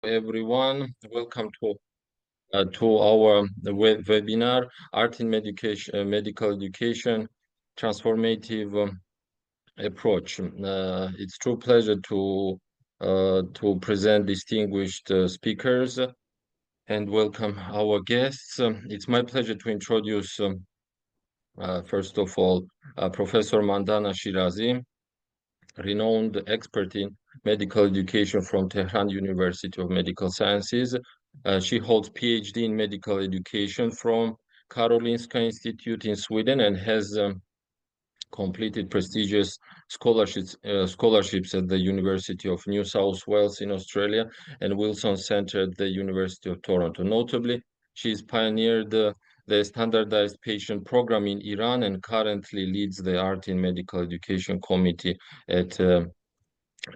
Everyone. Welcome to our webinar, Art in Medical Education, Transformative Approach. It's true pleasure to present distinguished speakers and welcome our guests. It's my pleasure to introduce, first of all, Professor Mandana Shirazi, renowned expert in medical education from Tehran University of Medical Sciences. She holds PhD in medical education from Karolinska Institute in Sweden and has completed prestigious scholarships at the University of New South Wales in Australia and Wilson Center at the University of Toronto. Notably, she's pioneered the standardized patient program in Iran and currently leads the Art in Medical Education Committee at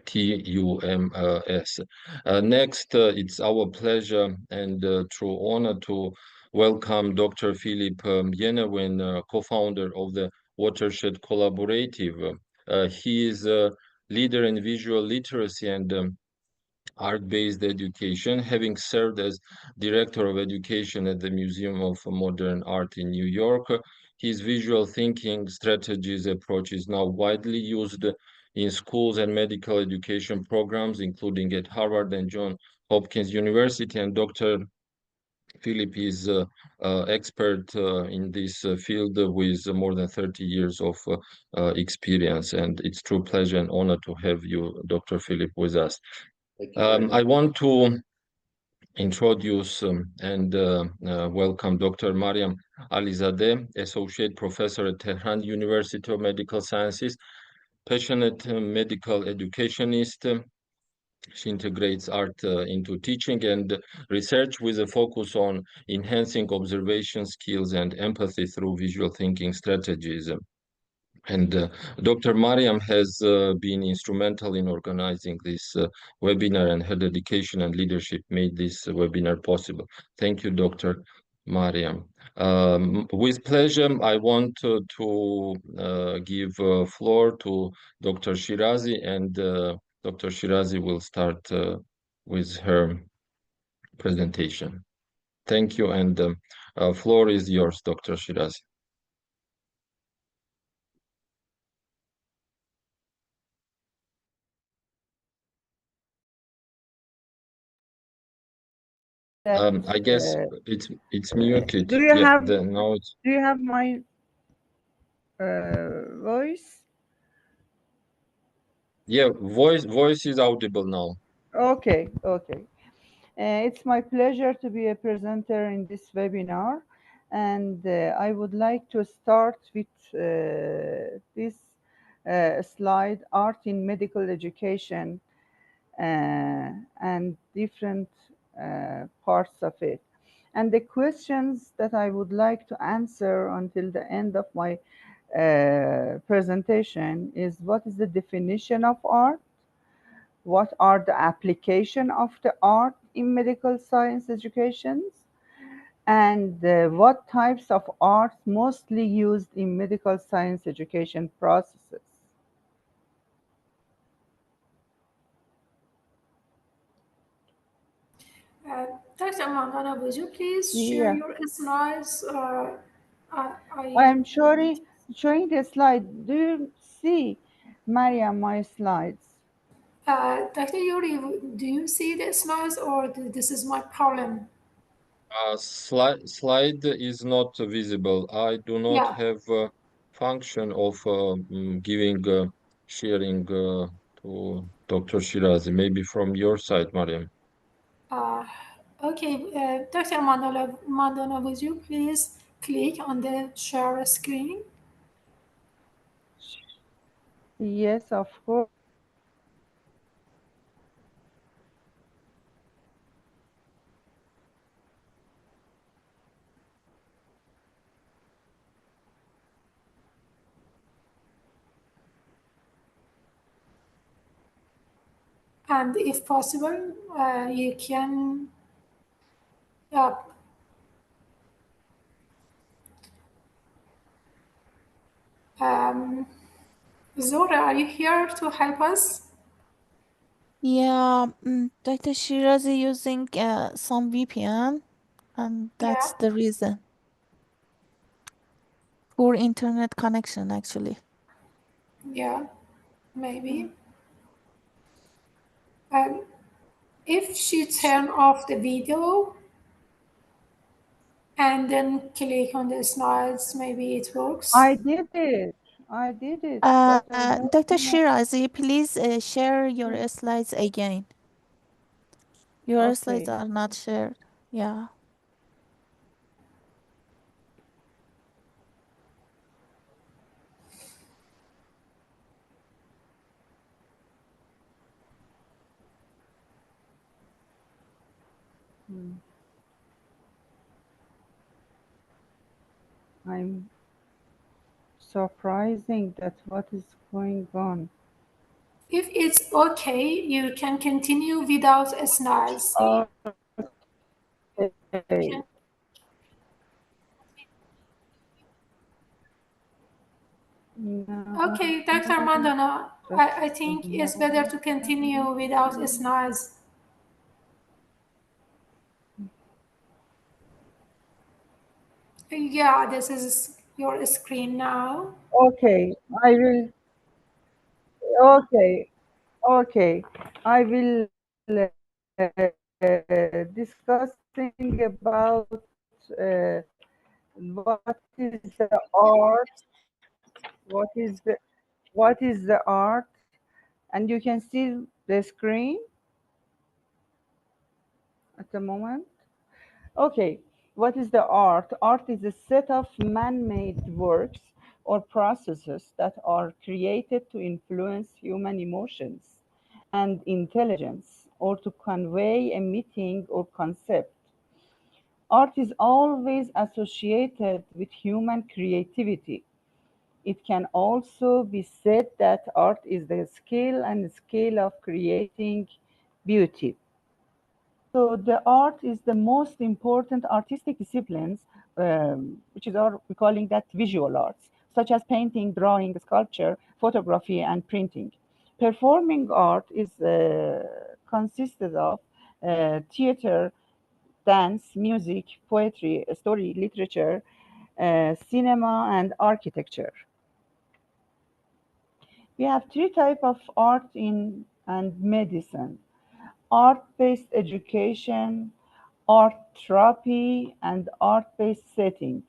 TUMS. Next, it's our pleasure and true honor to welcome Dr. Philip Yennawine, co-founder of the Watershed Collaborative. He is a leader in visual literacy and art-based education, having served as Director of Education at the Museum of Modern Art in New York. His visual thinking strategies approach is now widely used in schools and medical education programs, including at Harvard and Johns Hopkins University. And Dr. Philip is expert in this field with more than 30 years of experience. And it's true pleasure and honor to have you, Dr. Philip, with us. I want to introduce and welcome Dr. Maryam Alizadeh, Associate Professor at Tehran University of Medical Sciences, passionate medical educationist. She integrates art into teaching and research with a focus on enhancing observation skills and empathy through visual thinking strategies. And Dr. Maryam has been instrumental in organizing this webinar, and her dedication and leadership made this webinar possible. Thank you, Dr. Maryam. With pleasure, I want to give floor to Dr. Shirazi, and Dr. Shirazi will start with her presentation. Thank you, and floor is yours, Dr. Shirazi. I guess it's muted. Do you have now it's... Do you have my voice? Yeah, voice is audible now. Okay. It's my pleasure to be a presenter in this webinar, and I would like to start with this slide, Art in Medical Education, and different parts of it. And the questions that I would like to answer until the end of my presentation is: what is the definition of art? What are the application of the art in medical science educations? And what types of art mostly used in medical science education processes? Dr. Mandana, would you please share your slides? I am showing the slide. Do you see, Maryam, my slides? Dr. Iuri, do you see the slides, or this is my problem? Slide is not visible. I do not have a function of giving sharing to Dr. Shirazi. Maybe from your side, Maryam. Okay, Dr. Mandana, would you please click on the share screen? Yes, of course. And if possible, you can Zora, are you here to help us? Yeah, Dr. Shirazi using some VPN, and Yeah, that's the reason. Poor internet connection, actually. yeah, maybe. Um, if she turn off the video and then click on the slides, maybe it works. I did it. I did it, but I don't Dr. know. Shirazi, please share your slides again. Your slides Okay. are not shared. Yeah. Hmm. I'm surprising that what is going on. If it's okay, you can continue without slides. Okay. Now, Okay, Dr. Mandana, just I a think it's better moment. to continue without slides. Yeah, this is your screen now. Okay, I will. Okay, okay, I will discussing about what is the art, what is the what is the art, and you can see the screen at the moment. Okay, what is the art? Art is a set of man-made works or processes that are created to influence human emotions and intelligence or to convey a meaning or concept. Art is always associated with human creativity. It can also be said that art is the skill and scale of creating beauty. So the art is the most important artistic disciplines, which is our we're calling that visual arts, such as painting, drawing, sculpture, photography, and printing. Performing art is consisted of theater, dance, music, poetry, story, literature, cinema, and architecture. We have three types of art in and medicine: art-based education, art therapy, and art-based setting.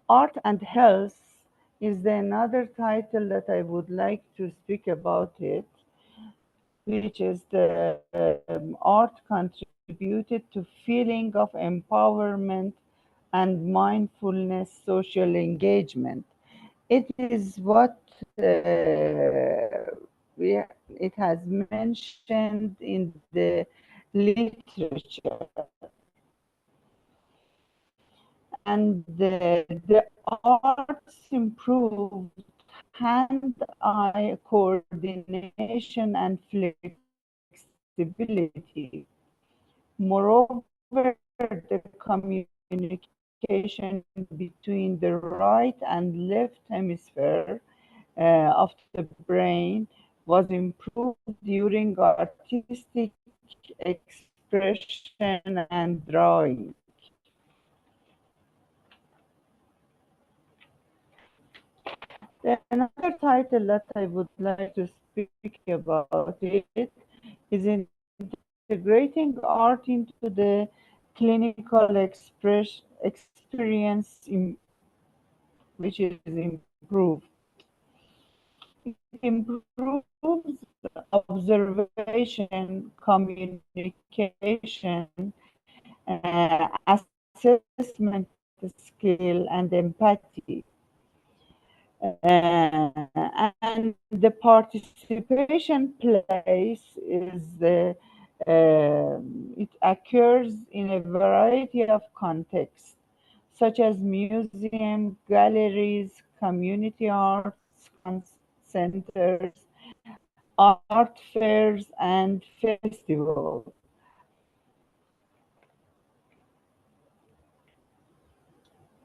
Art and health is the another title that I would like to speak about it, which is the art contributed to feeling of empowerment and mindfulness social engagement. It is what it has mentioned in the literature, and the arts improved hand-eye coordination and flexibility. Moreover, the communication between the right and left hemisphere of the brain was improved during artistic expression and drawing. Another title that I would like to speak about it is integrating art into the clinical experience, which is improved. It improves observation, communication, assessment skill, and empathy. And the participation place is it occurs in a variety of contexts, such as museum, galleries, community arts centers, art fairs, and festivals.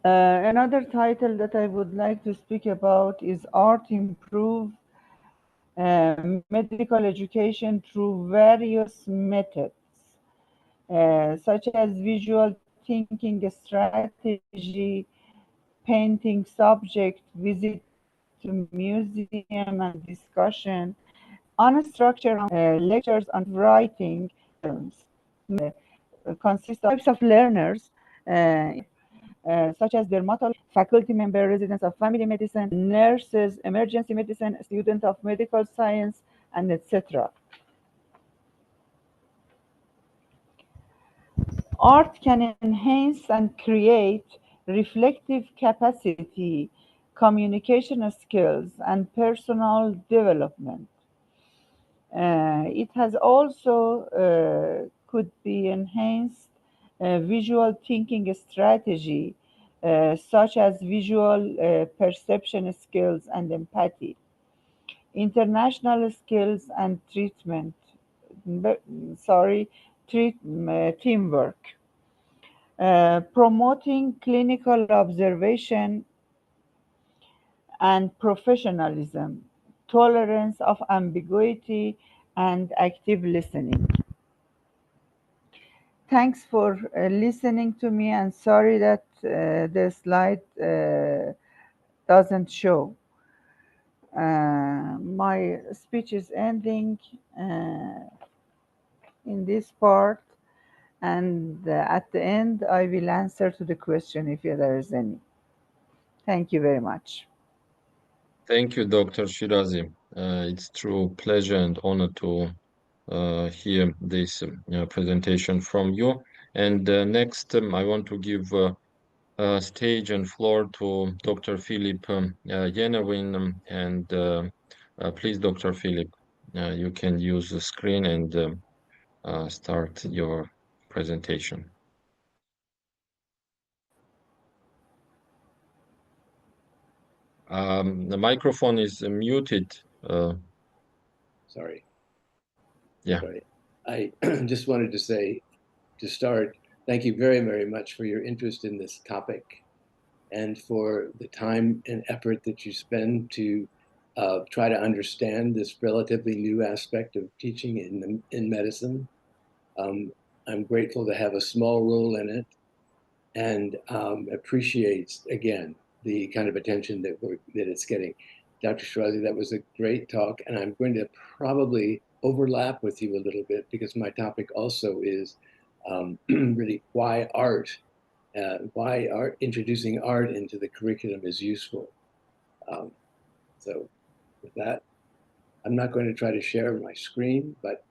Another title that I would like to speak about is Art Improve medical education through various methods, such as visual thinking strategy, painting subject, visit to museum and discussion, unstructured lectures and writing. Consists of types of learners, such as dermatology, faculty member, residents of family medicine, nurses, emergency medicine, student of medical science, and etc. Art can enhance and create reflective capacity, communication skills, and personal development. It has also could be enhanced visual thinking strategy, such as visual perception skills and empathy, international skills and teamwork, promoting clinical observation and professionalism, tolerance of ambiguity, and active listening. Thanks for listening to me, and sorry that the slide doesn't show. My speech is ending in this part, and at the end I will answer to the question if there is any. Thank you very much. Thank you, Dr. Shirazi. It's true pleasure and honor to hear this presentation from you. And next, I want to give stage and floor to Dr. Philip Yennawine. And please, Dr. Philip, you can use the screen and start your presentation. The microphone is muted. Sorry. Yeah. Sorry. I just wanted to say, to start, thank you very, very much for your interest in this topic and for the time and effort that you spend to try to understand this relatively new aspect of teaching in medicine. I'm grateful to have a small role in it and appreciates, again, the kind of attention that it's getting. Dr. Shirazi, that was a great talk, and I'm going to probably overlap with you a little bit because my topic also is really why introducing art into the curriculum is useful. So with that, I'm not going to try to share my screen, but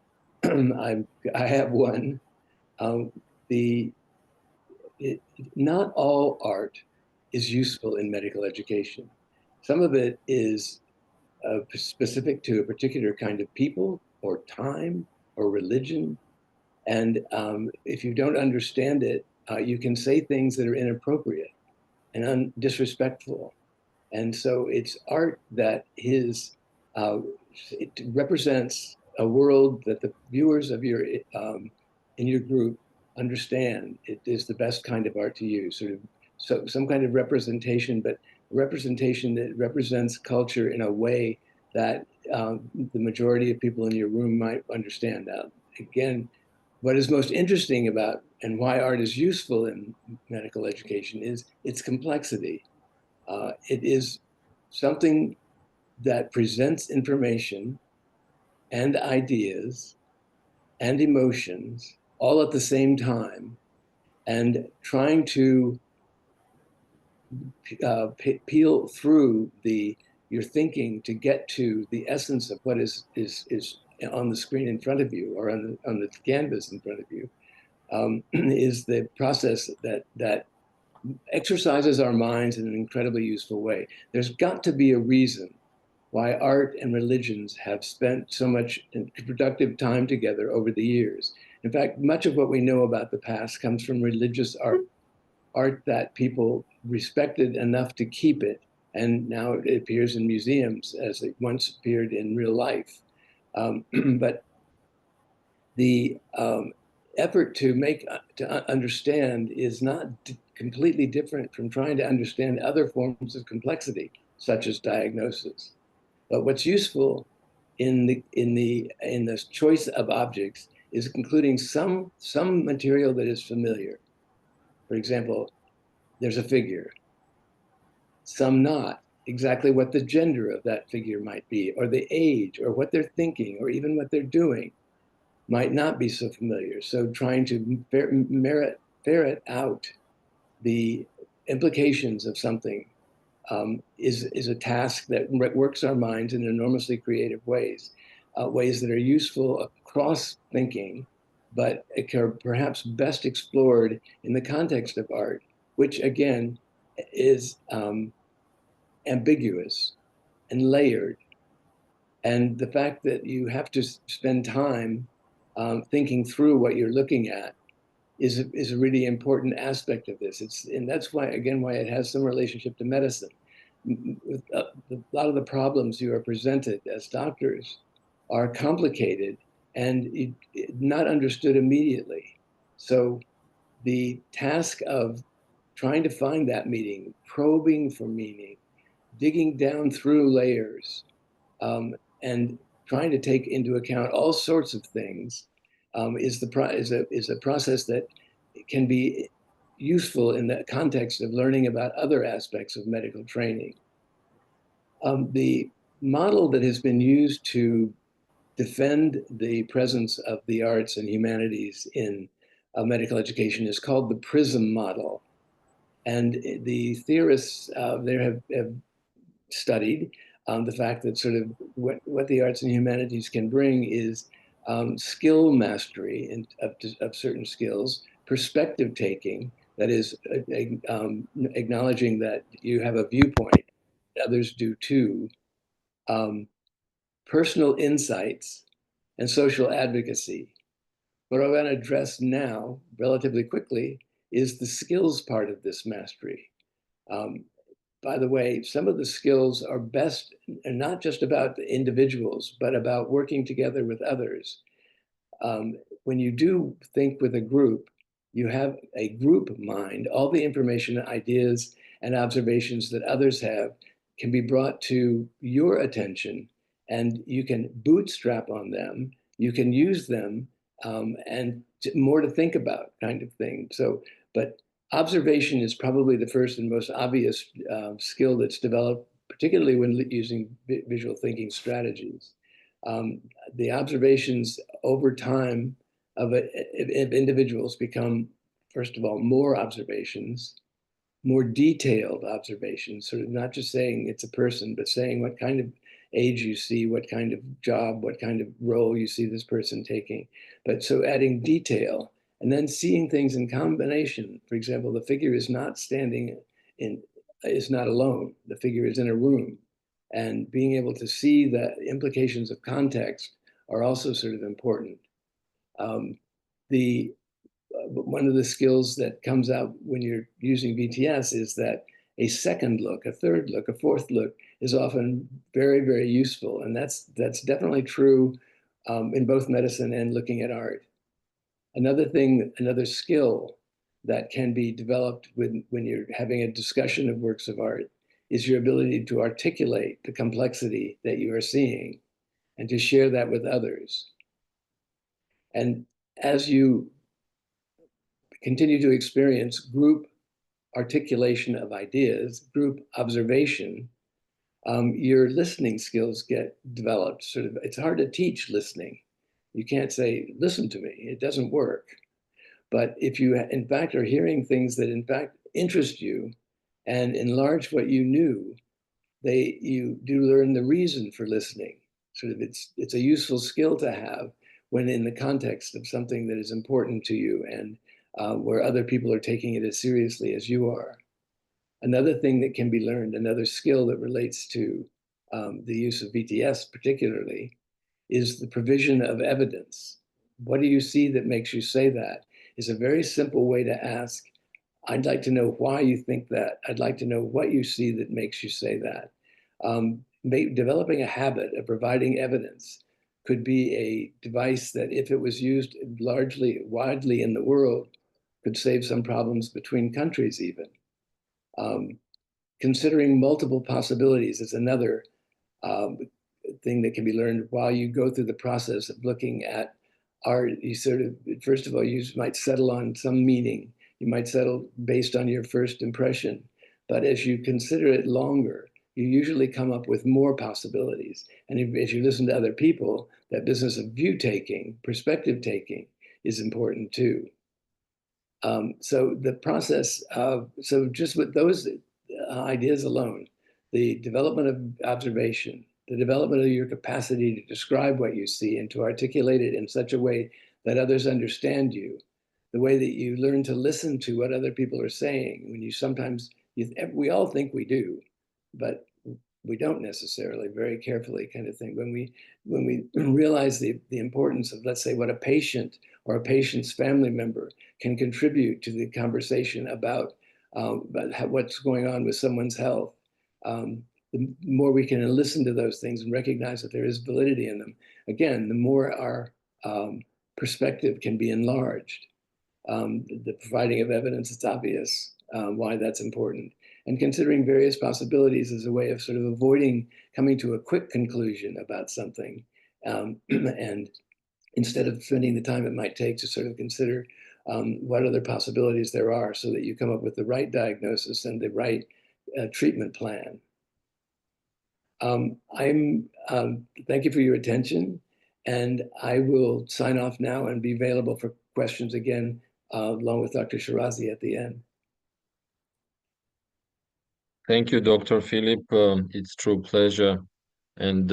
I have one. Not all art is useful in medical education. Some of it is specific to a particular kind of people or time or religion. And if you don't understand it, you can say things that are inappropriate and disrespectful. And so it's art that it represents a world that the viewers of in your group understand. It is the best kind of art to use, so some kind of representation, but representation that represents culture in a way that the majority of people in your room might understand. Again, what is most interesting about and why art is useful in medical education is its complexity. It is something that presents information and ideas and emotions all at the same time, and trying to peel through your thinking to get to the essence of what is on the screen in front of you or on the canvas in front of you, is the process that exercises our minds in an incredibly useful way. There's got to be a reason why art and religions have spent so much productive time together over the years. In fact, much of what we know about the past comes from religious art that people respected enough to keep it, and now it appears in museums as it once appeared in real life. But the effort to understand is not completely different from trying to understand other forms of complexity, such as diagnosis. But what's useful in the choice of objects is including some material that is familiar. For example, there's a figure, some not. Exactly what the gender of that figure might be, or the age, or what they're thinking, or even what they're doing might not be so familiar. So trying to ferret out the implications of something is a task that works our minds in enormously creative ways, ways that are useful across thinking, but it are perhaps best explored in the context of art, which again is ambiguous and layered. And the fact that you have to spend time thinking through what you're looking at is a really important aspect of this. And that's why, again, why it has some relationship to medicine. A lot of the problems you are presented as doctors are complicated and not understood immediately. So the task of trying to find that meaning, probing for meaning, digging down through layers, and trying to take into account all sorts of things is a process that can be useful in the context of learning about other aspects of medical training. The model that has been used to defend the presence of the arts and humanities in medical education is called the PRISM model. And the theorists there have studied the fact that sort of what the arts and humanities can bring is skill mastery of certain skills, perspective taking, that is acknowledging that you have a viewpoint, others do too, personal insights, and social advocacy. What I want to address now, relatively quickly, is the skills part of this mastery. By the way, some of the skills are best, and not just about the individuals, but about working together with others. When you do think with a group, you have a group mind. All the information, ideas, and observations that others have can be brought to your attention, and you can bootstrap on them. You can use them, and more to think about, kind of thing. So, but observation is probably the first and most obvious skill that's developed, particularly when using visual thinking strategies. The observations over time of individuals become, first of all, more observations, more detailed observations, sort of not just saying it's a person, but saying what kind of age you see, what kind of job, what kind of role you see this person taking. But so adding detail, and then seeing things in combination. For example, the figure is not alone. The figure is in a room. And being able to see the implications of context are also sort of important. One of the skills that comes out when you're using VTS is that a second look, a third look, a fourth look is often very, very useful. And that's definitely true in both medicine and looking at art. Another skill that can be developed when you're having a discussion of works of art is your ability to articulate the complexity that you are seeing and to share that with others. And as you continue to experience group articulation of ideas, group observation, your listening skills get developed. Sort of, it's hard to teach listening. You can't say, listen to me, it doesn't work. But if you, in fact, are hearing things that, in fact, interest you and enlarge what you knew, you do learn the reason for listening. Sort of, it's a useful skill to have when in the context of something that is important to you and where other people are taking it as seriously as you are. Another thing that can be learned, another skill that relates to the use of VTS particularly, is the provision of evidence. What do you see that makes you say that? Is a very simple way to ask, I'd like to know why you think that. I'd like to know what you see that makes you say that. Developing a habit of providing evidence could be a device that, if it was used widely in the world, could save some problems between countries even. Considering multiple possibilities is another thing that can be learned while you go through the process of looking at art. You sort of, first of all, you might settle on some meaning. You might settle based on your first impression. But as you consider it longer, you usually come up with more possibilities. And if you listen to other people, that business of view taking, perspective taking is important too. So the process of, so just with those ideas alone, the development of observation, the development of your capacity to describe what you see and to articulate it in such a way that others understand you, the way that you learn to listen to what other people are saying, when you sometimes, we all think we do, but we don't necessarily, very carefully kind of thing. When we realize the importance of, let's say, what a patient or a patient's family member can contribute to the conversation about what's going on with someone's health, the more we can listen to those things and recognize that there is validity in them, again, the more our perspective can be enlarged. The providing of evidence, it's obvious why that's important. And considering various possibilities as a way of sort of avoiding coming to a quick conclusion about something. And instead of spending the time it might take to sort of consider what other possibilities there are so that you come up with the right diagnosis and the right treatment plan. Thank you for your attention, and I will sign off now and be available for questions again, along with Dr. Shirazi at the end. Thank you, Dr. Philip. It's true pleasure. And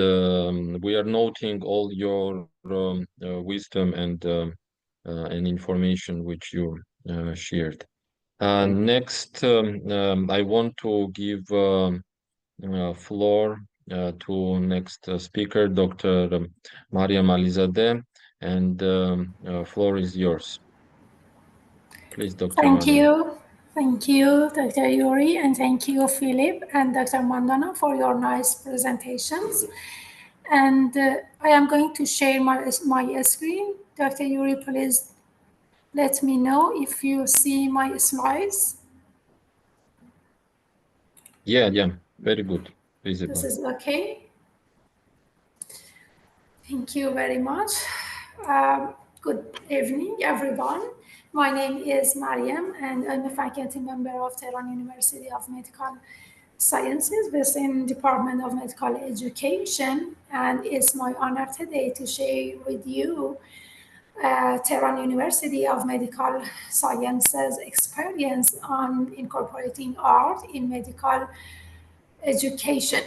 we are noting all your wisdom and information which you shared. Next, I want to give floor to next speaker, Dr. Maryam Alizadeh, and floor is yours. Please, Dr. Maryam. Thank you, Dr. Iuri, and thank you, Philip and Dr. Mandana, for your nice presentations. And I am going to share my screen. Dr. Iuri, please let me know if you see my slides. Yeah, very good. Visible. This is okay. Thank you very much. Good evening, everyone. My name is Maryam, and I'm a faculty member of Tehran University of Medical Sciences within Department of Medical Education, and it's my honor today to share with you Tehran University of Medical Sciences experience on incorporating art in medical education.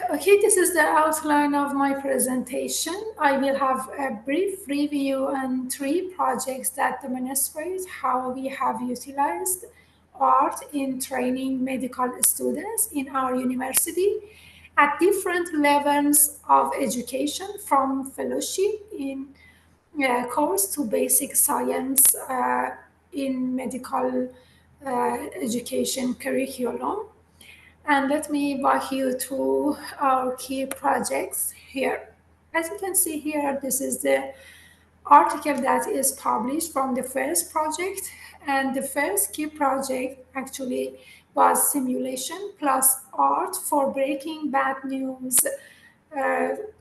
Okay, this is the outline of my presentation. I will have a brief review on 3 projects that demonstrate how we have utilized art in training medical students in our university at different levels of education, from fellowship in course to basic science in medical education curriculum. And let me walk you through our key projects here. As you can see here, this is the article that is published from the first project. And the first key project actually was simulation plus art for breaking bad news,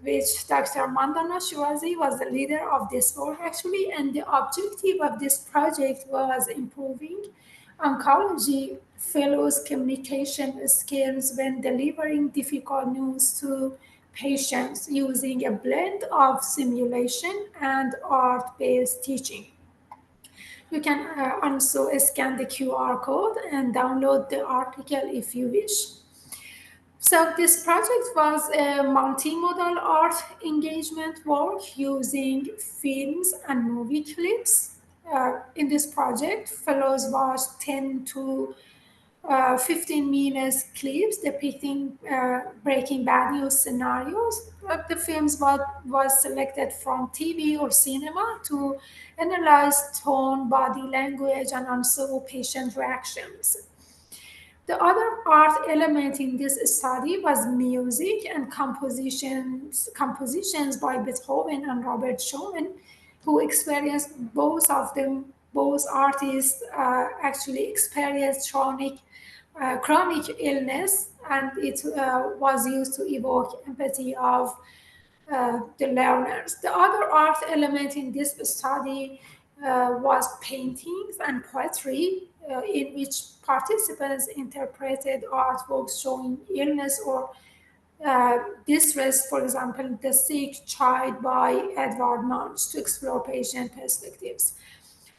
which Dr. Mandana Shirazi was the leader of this work actually. And the objective of this project was improving oncology fellows' communication skills when delivering difficult news to patients using a blend of simulation and art-based teaching. You can also scan the QR code and download the article if you wish. So this project was a multimodal art engagement work using films and movie clips. In this project, fellows watched 10 to 15 minutes clips depicting Breaking Bad news scenarios. The films was selected from TV or cinema to analyze tone, body language, and also patient reactions. The other art element in this study was music and compositions by Beethoven and Robert Schumann, who experienced both of them. Both artists actually experienced chronic chronic illness, and it was used to evoke empathy of the learners. The other art element in this study was paintings and poetry, in which participants interpreted artworks showing illness or distress, for example, The Sick Child by Edward Munch, to explore patient perspectives.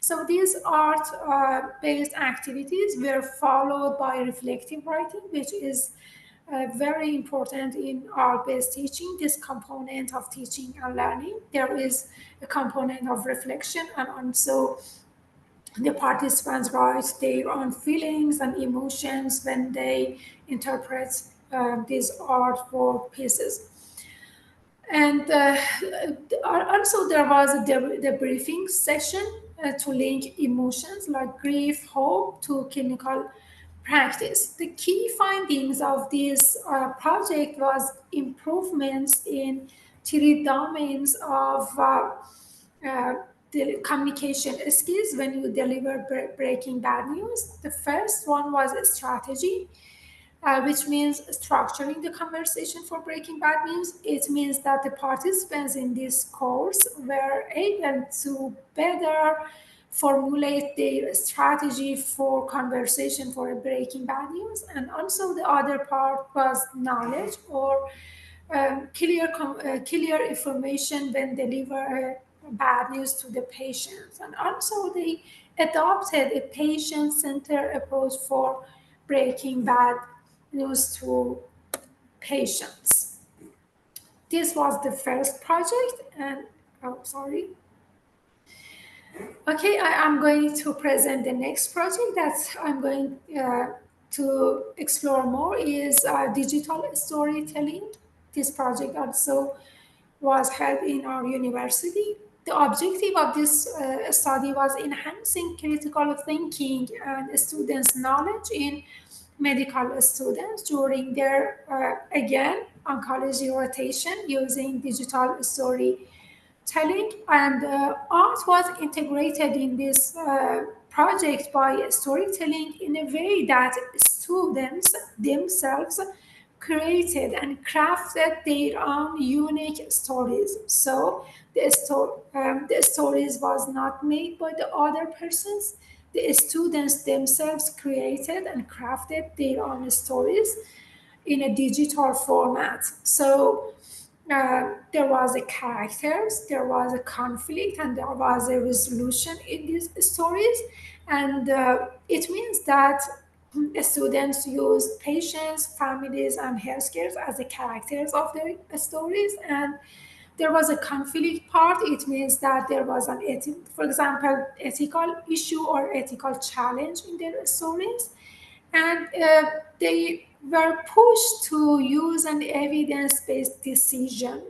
So these art-based activities were followed by reflective writing, which is very important in art-based teaching, this component of teaching and learning. There is a component of reflection, and also the participants write their own feelings and emotions when they interpret these artwork pieces. And also there was a debriefing session to link emotions like grief, hope to clinical practice. The key findings of this project was improvements in three domains of the communication skills when you deliver breaking bad news. The first one was a strategy, which means structuring the conversation for breaking bad news. It means that the participants in this course were able to better formulate their strategy for conversation for breaking bad news. And also the other part was knowledge or clear information when deliver bad news to the patients. And also they adopted a patient-centered approach for breaking bad news to patients. This was the first project, and oh, sorry. Okay, I am going to present the next project that I'm going to explore more is digital storytelling. This project also was held in our university. The objective of this study was enhancing critical thinking and students' knowledge in medical students during their, again, oncology rotation using digital storytelling. And art was integrated in this project by storytelling in a way that students themselves created and crafted their own unique stories. So the stories was not made by the other persons. The students themselves created and crafted their own stories in a digital format. So there was a characters, there was a conflict, and there was a resolution in these stories. And it means that students use patients, families, and healthcare as the characters of their stories. And there was a conflict part. It means that there was an, for example, ethical issue or ethical challenge in their stories. And they were pushed to use an evidence-based decision.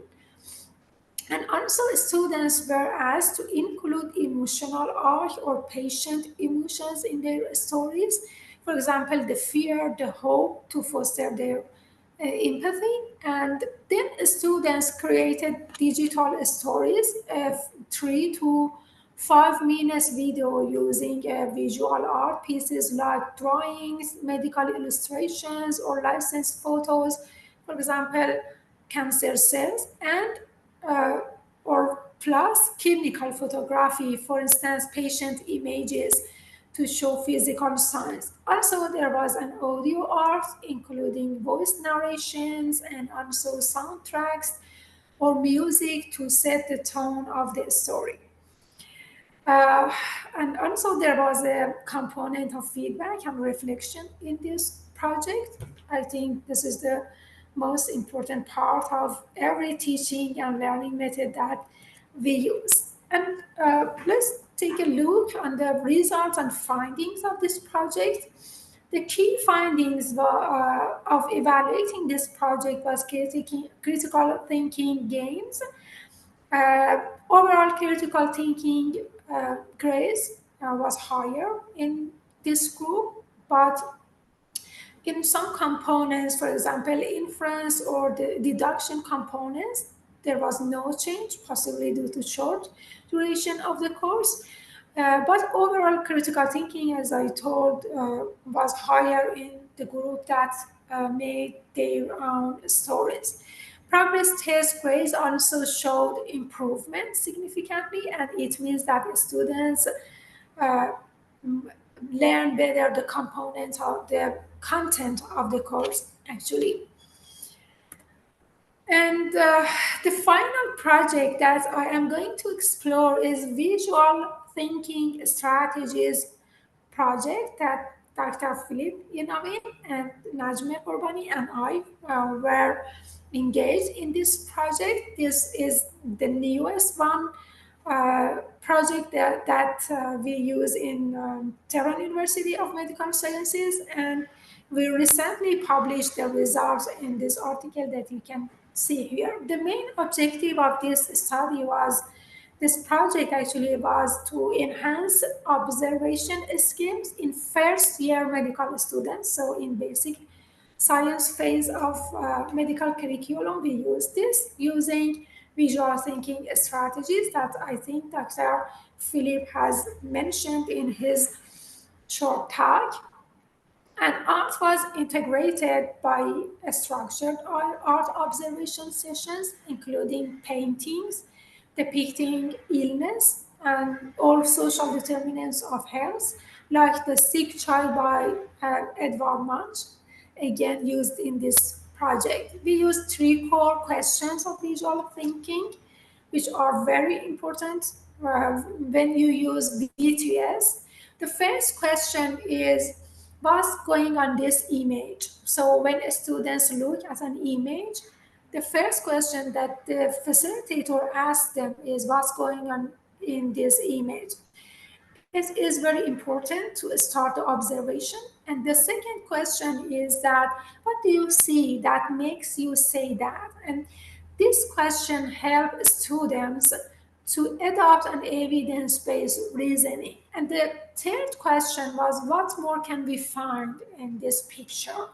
And also students were asked to include emotional art or patient emotions in their stories. For example, the fear, the hope, to foster their empathy. And then students created digital stories, 3 to 5 minutes video using visual art pieces like drawings, medical illustrations, or licensed photos. For example, cancer cells and uh, or plus clinical photography, for instance, patient images to show physical signs. Also, there was an audio art, including voice narrations and also soundtracks or music to set the tone of the story. Uh, and also there was a component of feedback and reflection in this project. I think this is the most important part of every teaching and learning method that we use. And let's take a look on the results and findings of this project. The key findings of evaluating this project was critical thinking gains, overall critical thinking grades was higher in this group, but in some components, for example, inference or the deduction components, there was no change, possibly due to short duration of the course. But overall critical thinking, as I told, was higher in the group that made their own stories. Progress test grades also showed improvement significantly, and it means that the students uh, learn better the components of the content of the course actually. And the final project that I am going to explore is visual thinking strategies project that Dr. Philip Yennawine and Najme Qurbani and I were engaged in this project. This is the newest one project that we use in Tehran University of Medical Sciences, and we recently published the results in this article that you can see here. The main objective of this study was this project actually was to enhance observation skills in first year medical students. So in basic science phase of medical curriculum, we use this using visual thinking strategies that I think Dr. Philip has mentioned in his short talk. And art was integrated by structured art observation sessions, including paintings depicting illness and all social determinants of health, like The Sick Child by Edvard Munch, again used in this project. We used three core questions of visual thinking, which are very important when you use VTS. The first question is what's going on this image? So when students look at an image, the first question that the facilitator asks them is what's going on in this image. It is very important to start the observation. And the second question is that what do you see that makes you say that? And this question helps students to adopt an evidence-based reasoning. And the third question was what more can we find in this picture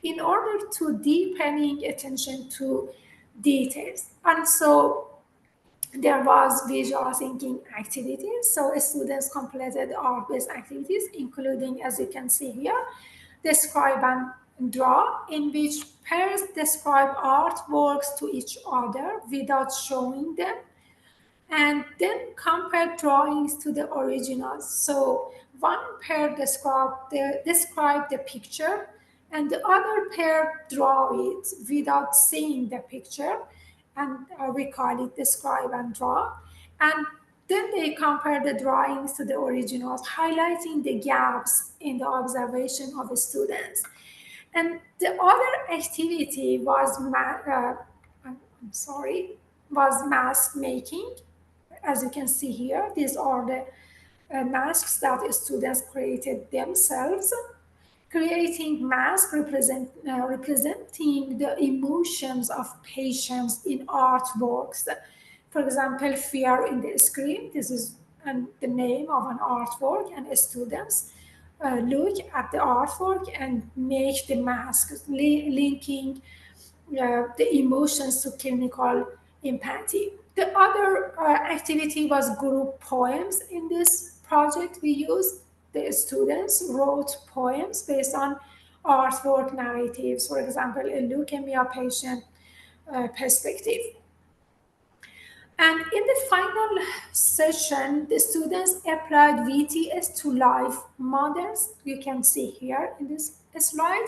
in order to deepening attention to details. And so there was visual thinking activities. So students completed art-based activities, including, as you can see here, describe and draw, in which pairs describe artworks to each other without showing them, and then compare drawings to the originals. So one pair describe the picture, and the other pair draw it without seeing the picture, and we call it describe and draw. And then they compare the drawings to the originals, highlighting the gaps in the observation of the students. And the other activity was was mask making. As you can see here, these are the masks that students created themselves, creating masks representing the emotions of patients in artworks. For example, fear in the screen. This is the name of an artwork, and students look at the artwork and make the mask, linking the emotions to clinical empathy. The other activity was group poems. In this project, we used the students wrote poems based on artwork narratives, for example, a leukemia patient perspective. And in the final session, the students applied VTS to live models. You can see here in this slide.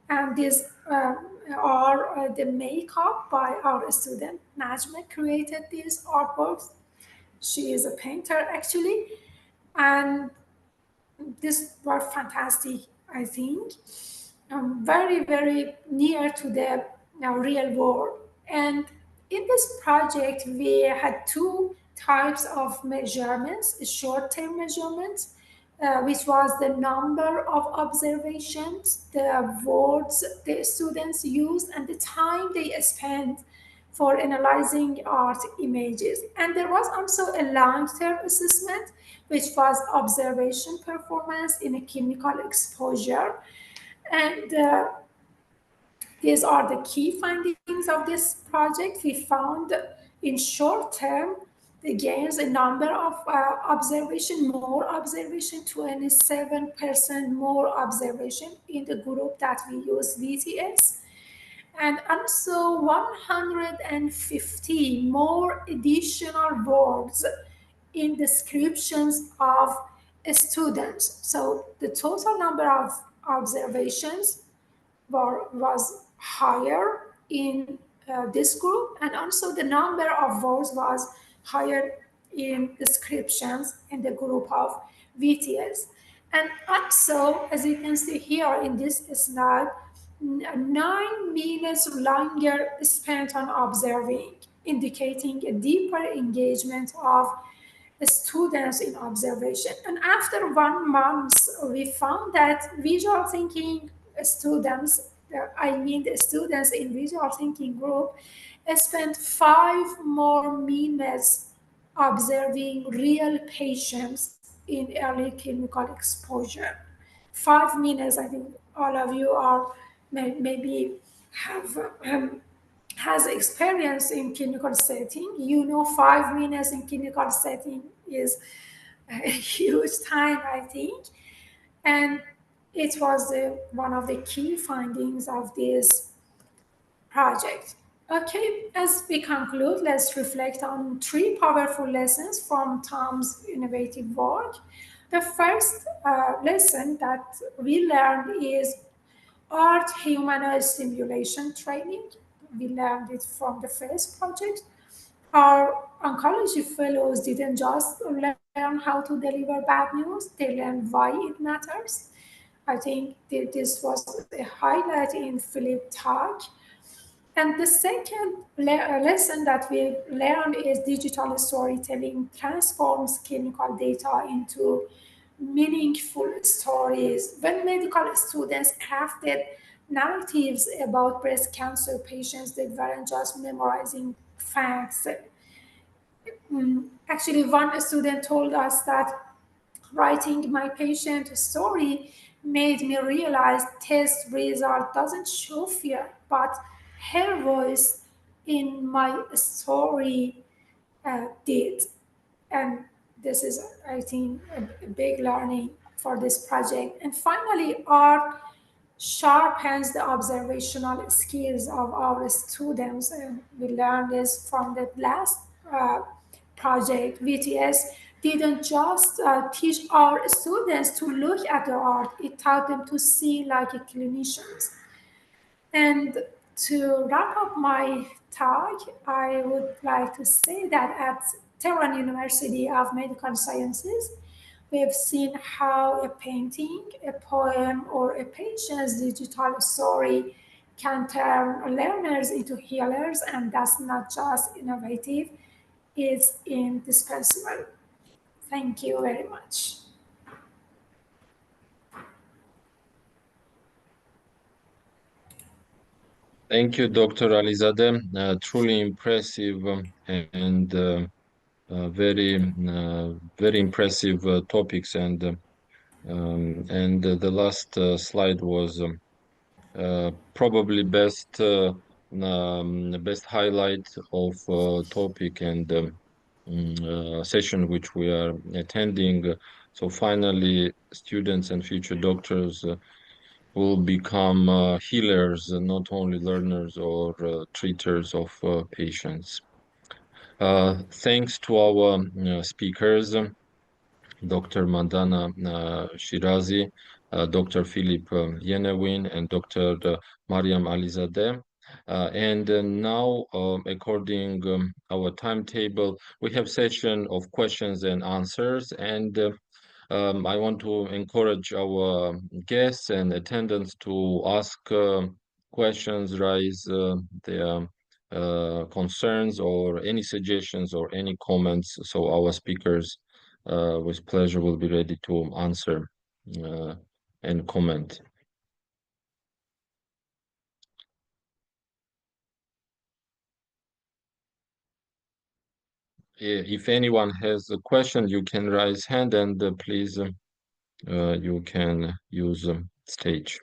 And these are the makeup by our student. Najma created these artworks. She is a painter actually. And these were fantastic, I think. Very, very near to the real world. And in this project, we had two types of measurements, short-term measurements, which was the number of observations, the words the students used, and the time they spent for analyzing art images. And there was also a long-term assessment, which was observation performance in a clinical exposure. And these are the key findings of this project. We found in short term, gains a number of more observation, 27% more observation in the group that we use VTS, and also 150 more additional words in descriptions of students. So the total number of observations was higher in this group, and also the number of words was higher in descriptions in the group of VTS. And also, as you can see here in this slide, 9 minutes longer spent on observing, indicating a deeper engagement of students in observation. And after 1 month, we found that visual thinking students, I mean the students in visual thinking group, spent 5 more minutes observing real patients in early clinical exposure. 5 minutes, I think all of you are maybe have has experience in clinical setting. You know, 5 minutes in clinical setting is a huge time, I think. And it was one of the key findings of this project. Okay, as we conclude, let's reflect on 3 powerful lessons from Tom's innovative work. The first lesson that we learned is art humanoid simulation training. We learned it from the first project. Our oncology fellows didn't just learn how to deliver bad news, they learned why it matters. I think this was a highlight in Philip talk. And the second lesson that we learned is digital storytelling transforms clinical data into meaningful stories. When medical students crafted narratives about breast cancer patients, they weren't just memorizing facts. Actually, one student told us that writing my patient story made me realize test result doesn't show fear, but her voice in my story did. And this is, I think, a big learning for this project. And finally, art sharpens the observational skills of our students. And we learned this from the last project. VTS didn't just teach our students to look at the art, it taught them to see like a clinicians. And to wrap up my talk, I would like to say that at Tehran University of Medical Sciences, we have seen how a painting, a poem, or a patient's digital story can turn learners into healers, and that's not just innovative, it's indispensable. Thank you very much. Thank you, Dr. Alizadeh. Truly impressive and very impressive topics. And the last slide was probably best highlight of topic and session which we are attending. So finally, students and future doctors will become healers, not only learners or treaters of patients. Thanks to our speakers, Dr. Mandana Shirazi, Dr. Philip Yennawine, and Dr. Maryam Alizadeh. And now, according our timetable, we have session of questions and answers, and I want to encourage our guests and attendants to ask questions, raise their concerns or any suggestions or any comments. So our speakers, with pleasure, will be ready to answer uh, and comment. If anyone has a question, you can raise hand and please, you can use stage.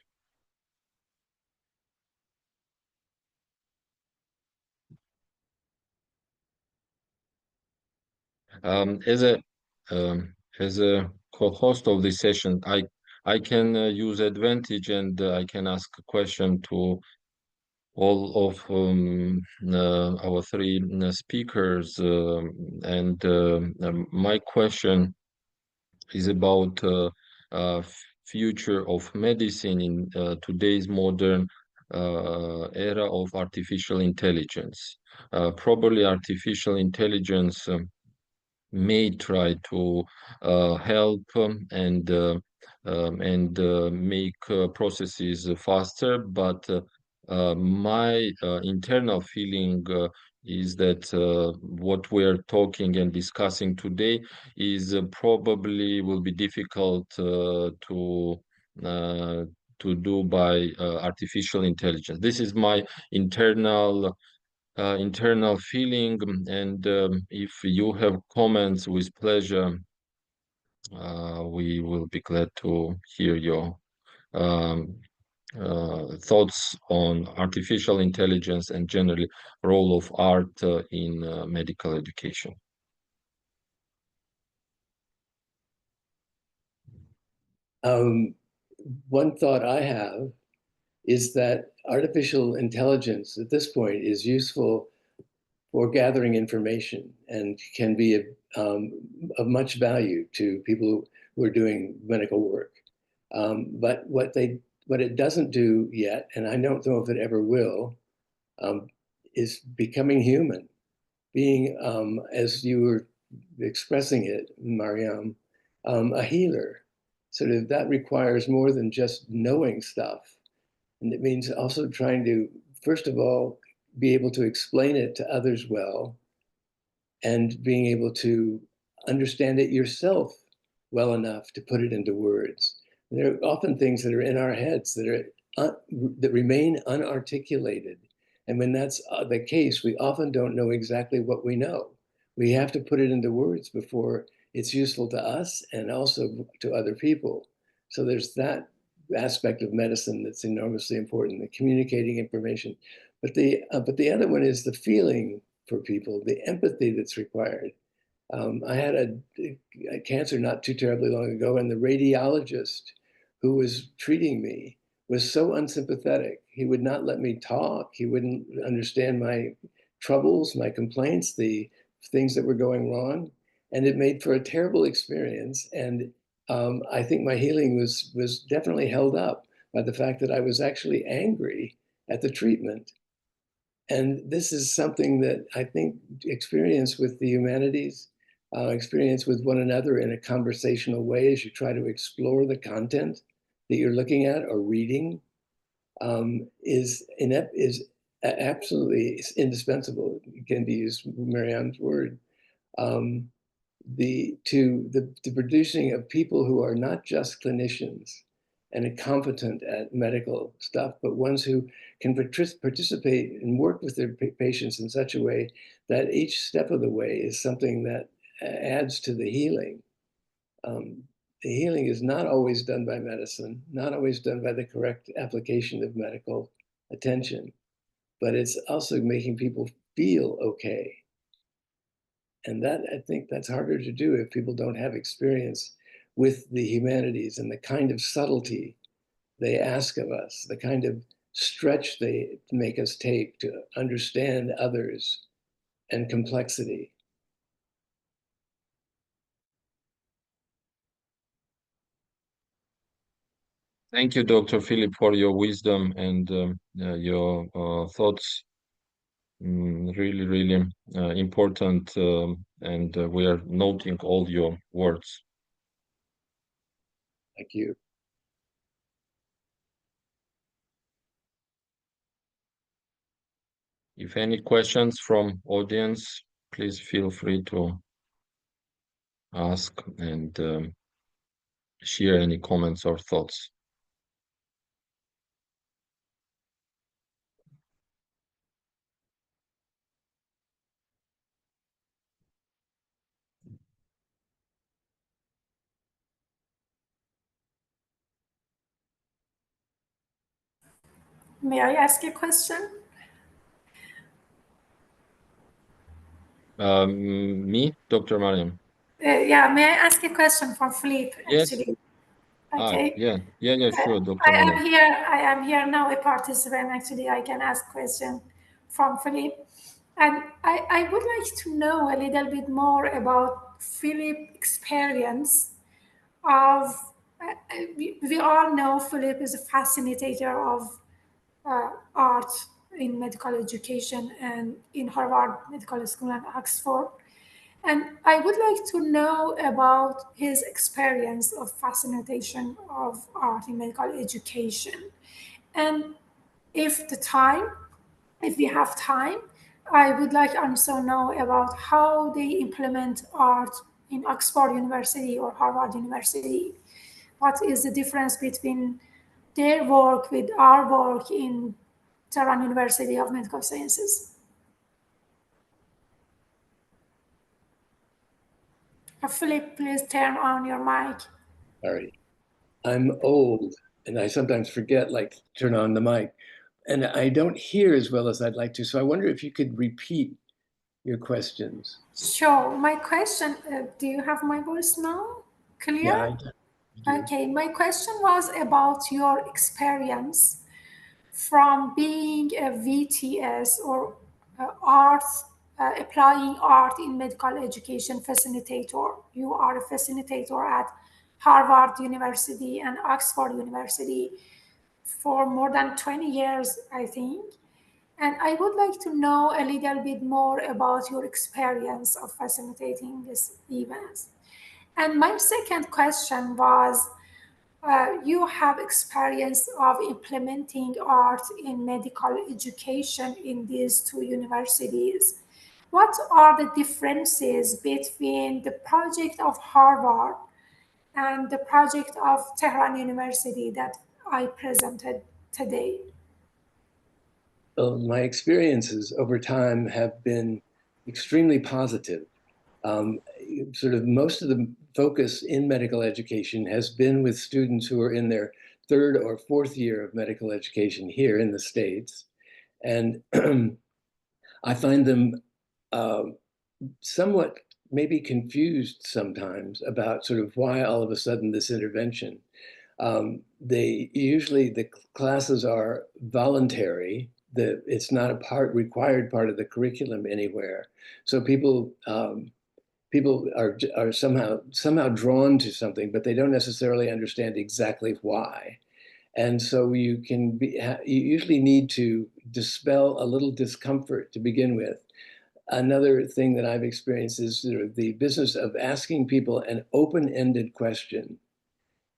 As a co-host of this session, I can use advantage and I can ask a question to all of our three speakers. And my question is about future of medicine in today's modern era of artificial intelligence. Probably artificial intelligence may try to help and make processes faster, but my internal feeling is that what we're talking and discussing today is probably will be difficult uh, to do by artificial intelligence. This is my internal feeling, and if you have comments, with pleasure, we will be glad to hear your um, thoughts on artificial intelligence and generally role of art in medical education. One thought I have is that artificial intelligence at this point is useful for gathering information and can be of much value to people who are doing medical work. But what it doesn't do yet, and I don't know if it ever will, is becoming human, being, as you were expressing it, Maryam, a healer. Sort of that requires more than just knowing stuff. And it means also trying to, first of all, be able to explain it to others well, and being able to understand it yourself well enough to put it into words. There are often things that are in our heads that remain unarticulated. And when that's the case, we often don't know exactly what we know. We have to put it into words before it's useful to us and also to other people. So there's that aspect of medicine that's enormously important, the communicating information. But the other one is the feeling for people, the empathy that's required. I had a cancer not too terribly long ago, and the radiologist who was treating me was so unsympathetic. He would not let me talk. He wouldn't understand my troubles, my complaints, the things that were going wrong. And it made for a terrible experience. And I think my healing was definitely held up by the fact that I was actually angry at the treatment. And this is something that I think experience with the humanities, experience with one another in a conversational way as you try to explore the content that you're looking at or reading, is absolutely indispensable. Again, to use Maryam's word, the producing of people who are not just clinicians and competent at medical stuff, but ones who can participate and work with their patients in such a way that each step of the way is something that adds to the healing. The healing is not always done by medicine, not always done by the correct application of medical attention, but it's also making people feel okay. And that, I think that's harder to do if people don't have experience with the humanities and the kind of subtlety they ask of us, the kind of stretch they make us take to understand others and complexity. Thank you, Dr. Philip, for your wisdom and your thoughts. Really, really important, and we are noting all your words. Thank you. If any questions from audience, please feel free to ask and share any comments or thoughts. May I ask a question? Me, Dr. Maryam. Yeah, may I ask a question for Philippe, Yes. actually? Okay. Yeah, sure, Dr. I am Maryam. here. I am here now, a participant. Actually, I can ask question from Philippe, and I would like to know a little bit more about Philippe's experience of. We all know Philippe is a facilitator of art in medical education and in Harvard Medical School and Oxford. And I would like to know about his experience of fascination of art in medical education. And if the time, if we have time, I would like also know about how they implement art in Oxford University or Harvard University. What is the difference between their work with our work in Tehran University of Medical Sciences? Philip, please turn on your mic. Sorry. I'm old and I sometimes forget, like, turn on the mic. And I don't hear as well as I'd like to. So I wonder if you could repeat your questions. Sure. My question, do you have my voice now? Yeah, Clear? I do. Okay. My question was about your experience from being a VTS or applying art in medical education facilitator. You are a facilitator at Harvard University and Oxford University for more than 20 years, I think. And I would like to know a little bit more about your experience of facilitating these events. And my second question was, you have experience of implementing art in medical education in these two universities. What are the differences between the project of Harvard and the project of Tehran University that I presented today? Well, my experiences over time have been extremely positive. Sort of most of the focus in medical education has been with students who are in their third or fourth year of medical education here in the States. And I find them somewhat maybe confused sometimes about sort of why all of a sudden this intervention. The classes are voluntary. It's not a required part of the curriculum anywhere. So people are somehow drawn to something, but they don't necessarily understand exactly why. And so you usually need to dispel a little discomfort to begin with. Another thing that I've experienced is sort of the business of asking people an open-ended question,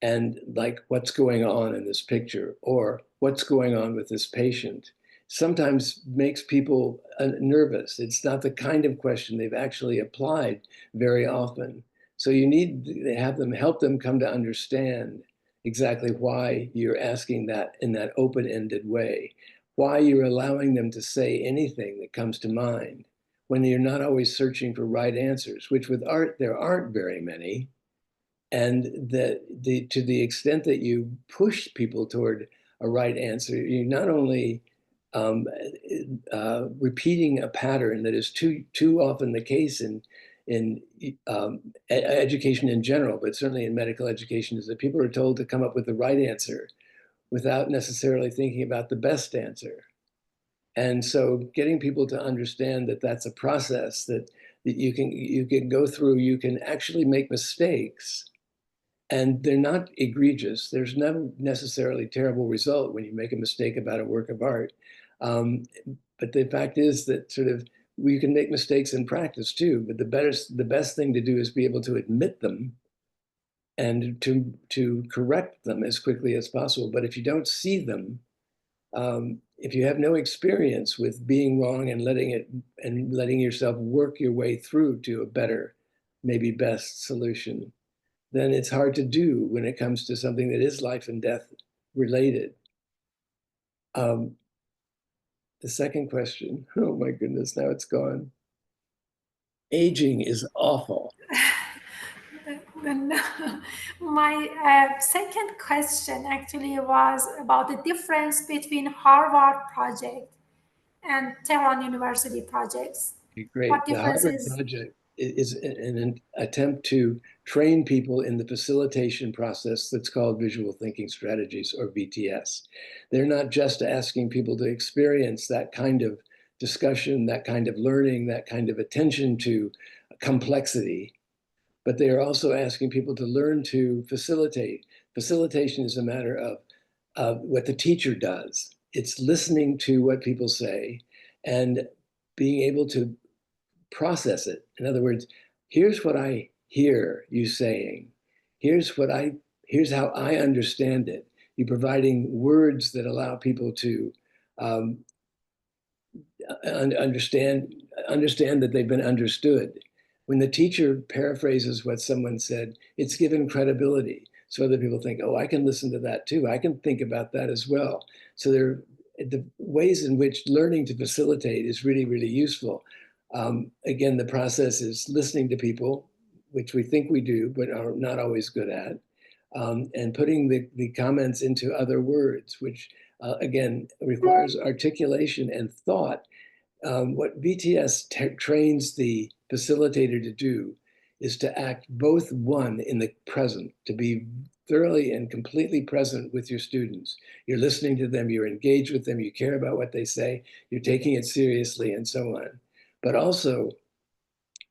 and like, what's going on in this picture, or what's going on with this patient, sometimes makes people nervous. It's not the kind of question they've actually applied very often. So you need to have them, help them come to understand exactly why you're asking that in that open-ended way, why you're allowing them to say anything that comes to mind when you're not always searching for right answers, which with art, there aren't very many. And to the extent that you push people toward a right answer, you're not only repeating a pattern that is too often the case in education in general, but certainly in medical education, is that people are told to come up with the right answer without necessarily thinking about the best answer. And so getting people to understand that that's a process that you can go through, you can actually make mistakes, and they're not egregious. There's no necessarily terrible result when you make a mistake about a work of art. But the fact is that sort of we can make mistakes in practice too, but the best thing to do is be able to admit them and to correct them as quickly as possible. But if you don't see them, if you have no experience with being wrong and letting yourself work your way through to a better, maybe best solution, then it's hard to do when it comes to something that is life and death related. The second question, oh my goodness, now it's gone. Aging is awful. My second question actually was about the difference between Harvard project and Tehran University projects. Great. What The Harvard differences? project is an attempt to train people in the facilitation process that's called visual thinking strategies, or VTS. They're not just asking people to experience that kind of discussion, that kind of learning, that kind of attention to complexity, but they are also asking people to learn to facilitate. Facilitation is a matter of what the teacher does. It's listening to what people say and being able to process it. In other words, here's what I hear you saying. Here's how I understand it. You're providing words that allow people to understand that they've been understood. When the teacher paraphrases what someone said, it's given credibility. So other people think, oh, I can listen to that too. I can think about that as well. So the ways in which learning to facilitate is really, really useful. Again, the process is listening to people, which we think we do, but are not always good at, and putting the comments into other words, which again requires articulation and thought. What VTS trains the facilitator to do is to act both one in the present, to be thoroughly and completely present with your students. You're listening to them, you're engaged with them, you care about what they say, you're taking it seriously, and so on. But also,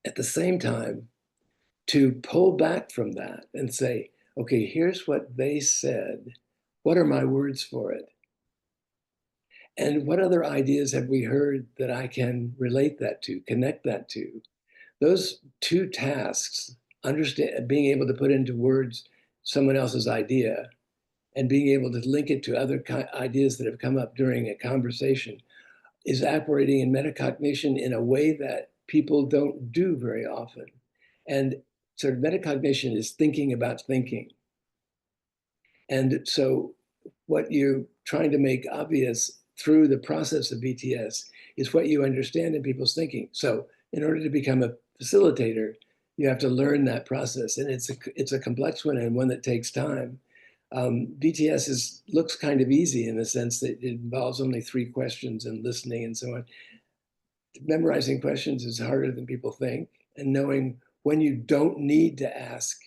at the same time, to pull back from that and say, okay, here's what they said. What are my words for it? And what other ideas have we heard that I can relate that to, connect that to? Those two tasks, being able to put into words someone else's idea and being able to link it to other ideas that have come up during a conversation, is operating in metacognition in a way that people don't do very often. And sort of metacognition is thinking about thinking. And so what you're trying to make obvious through the process of VTS is what you understand in people's thinking. So in order to become a facilitator, you have to learn that process. And it's a complex one and one that takes time. VTS looks kind of easy in the sense that it involves only 3 questions and listening and so on. Memorizing questions is harder than people think, and knowing when you don't need to ask,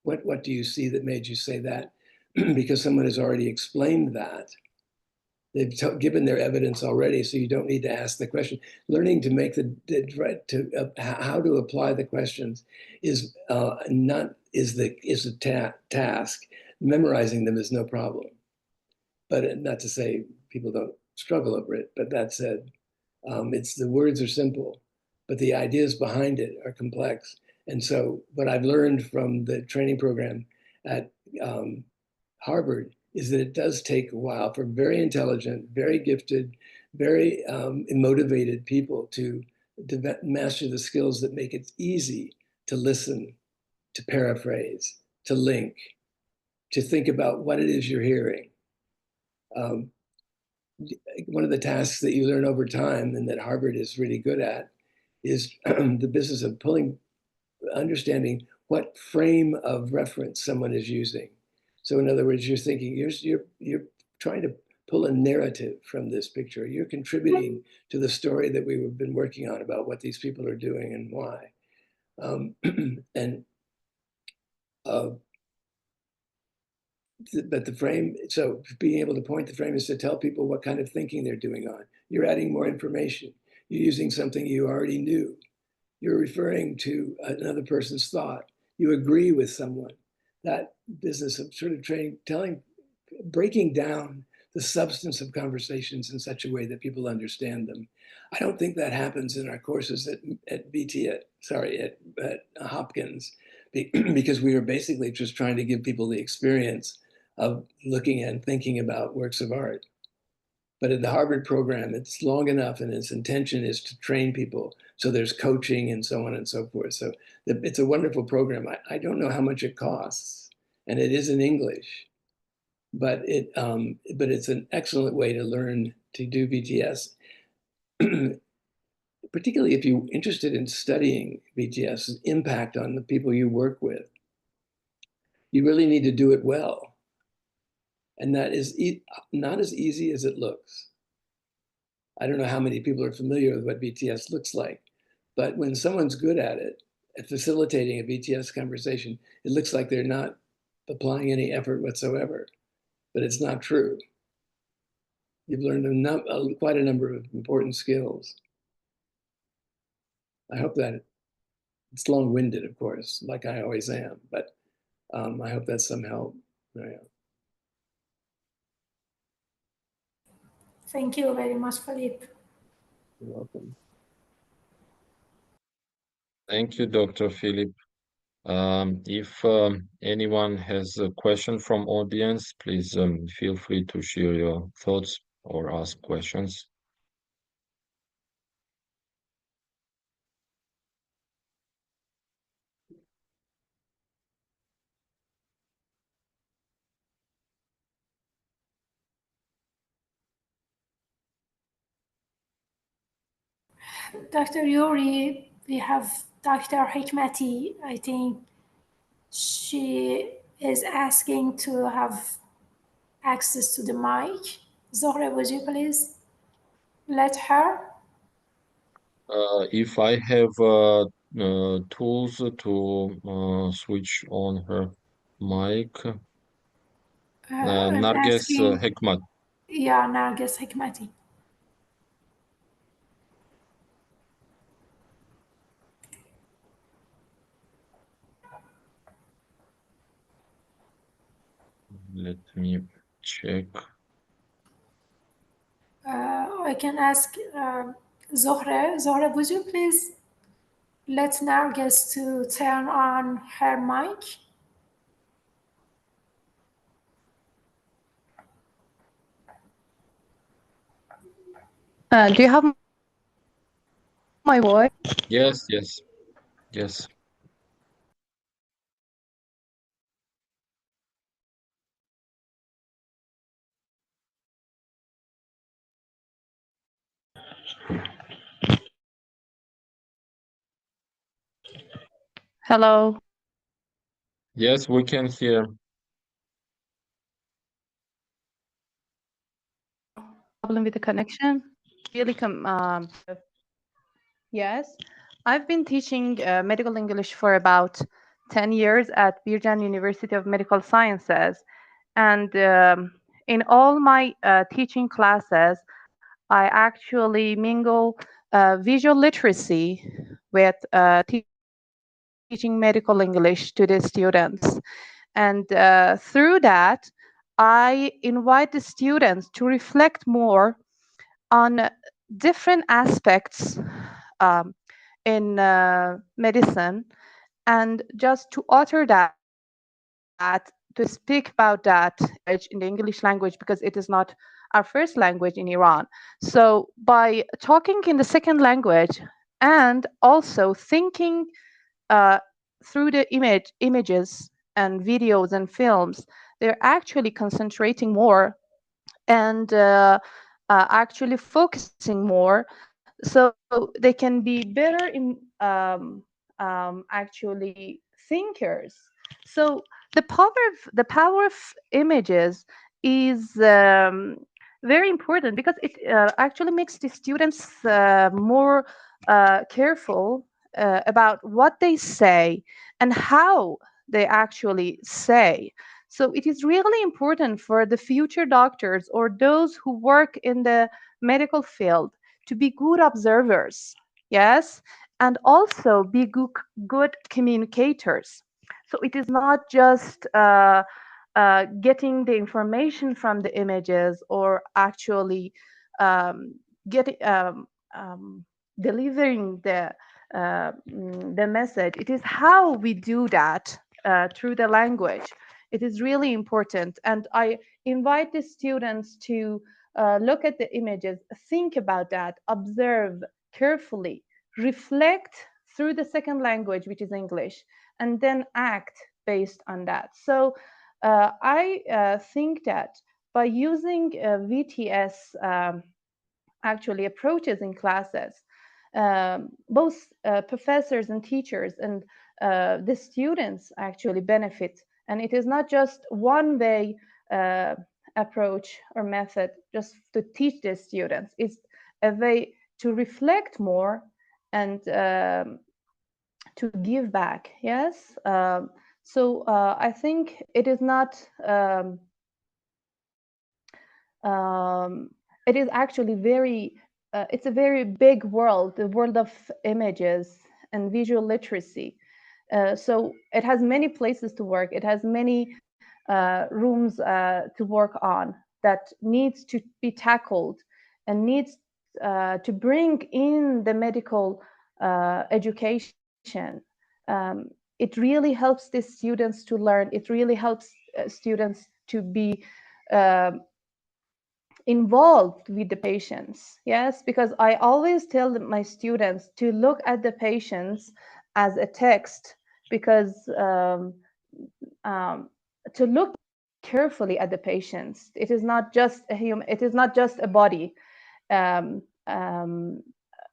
what do you see that made you say that? Because someone has already explained that. They've given their evidence already, so you don't need to ask the question. Learning to make how to apply the questions is the task. Memorizing them is no problem. But not to say people don't struggle over it. But that said, the words are simple, but the ideas behind it are complex. And so, what I've learned from the training program at Harvard is that it does take a while for very intelligent, very gifted, very motivated people to master the skills that make it easy to listen, to paraphrase, to link, to think about what it is you're hearing. One of the tasks that you learn over time and that Harvard is really good at is the business of understanding what frame of reference someone is using. So in other words, you're thinking, you're trying to pull a narrative from this picture. You're contributing to the story that we've been working on about what these people are doing and why. But the frame, so being able to point the frame is to tell people what kind of thinking they're doing on. You're adding more information. You're using something you already knew. You're referring to another person's thought. You agree with someone. That business of sort of breaking down the substance of conversations in such a way that people understand them. I don't think that happens in our courses at Hopkins, because we are basically just trying to give people the experience of looking and thinking about works of art. But at the Harvard program, it's long enough and its intention is to train people. So there's coaching and so on and so forth. So it's a wonderful program. I don't know how much it costs, and it is in English, but it's an excellent way to learn to do VTS, particularly if you're interested in studying VTS's impact on the people you work with. You really need to do it well. And that is not as easy as it looks. I don't know how many people are familiar with what VTS looks like, But when someone's good at it, at facilitating a VTS conversation, it looks like they're not applying any effort whatsoever, but it's not true. You've learned quite a number of important skills. I hope that it's long-winded, of course, like I always am, but I hope that's some help. Thank you very much, Philippe. You're welcome. Thank you, Dr. Philip. If anyone has a question from audience, please feel free to share your thoughts or ask questions. Dr. Iuri, we have Dr. Hikmati. I think she is asking to have access to the mic. Zohra, would you please let her? If I have tools to switch on her mic, I'm Narges asking, Hekmat. yeah, Nargis Hikmati. Let me check. I can ask Zohra. Zohra, would you please let Nargis to turn on her mic? Do you have my voice? Yes, yes, yes. Hello. Yes, we can hear. Problem with the connection? Really yes. I've been teaching medical English for about 10 years at Birjan University of Medical Sciences. And in all my teaching classes, I actually mingle visual literacy with teaching medical English to the students. And through that, I invite the students to reflect more on different aspects in medicine, and just to utter that, to speak about that in the English language, because it is not our first language in Iran. So by talking in the second language and also thinking through the images and videos and films, they're actually concentrating more and actually focusing more, so they can be better in actually thinkers. So the power of images is very important, because it actually makes the students more careful about what they say and how they actually say. So it is really important for the future doctors or those who work in the medical field to be good observers, yes, and also be good communicators. So it is not just getting the information from the images or actually getting delivering the message. It is how we do that through the language. It is really important, and I invite the students to look at the images, think about that, observe carefully, reflect through the second language, which is English, and then act based on that. So I think that by using VTS actually approaches in classes, both professors and teachers and the students actually benefit. And it is not just one way approach or method just to teach the students. It's a way to reflect more and to give back. Yes. So I think it is not. It is actually very. It's a very big world, the world of images and visual literacy. So it has many places to work. It has many rooms to work on that needs to be tackled and needs to bring in the medical education. It really helps the students to learn. It really helps students to be involved with the patients. Yes, because I always tell my students to look at the patients as a text, because to look carefully at the patients, it is not just a human, it is not just a body. um, um,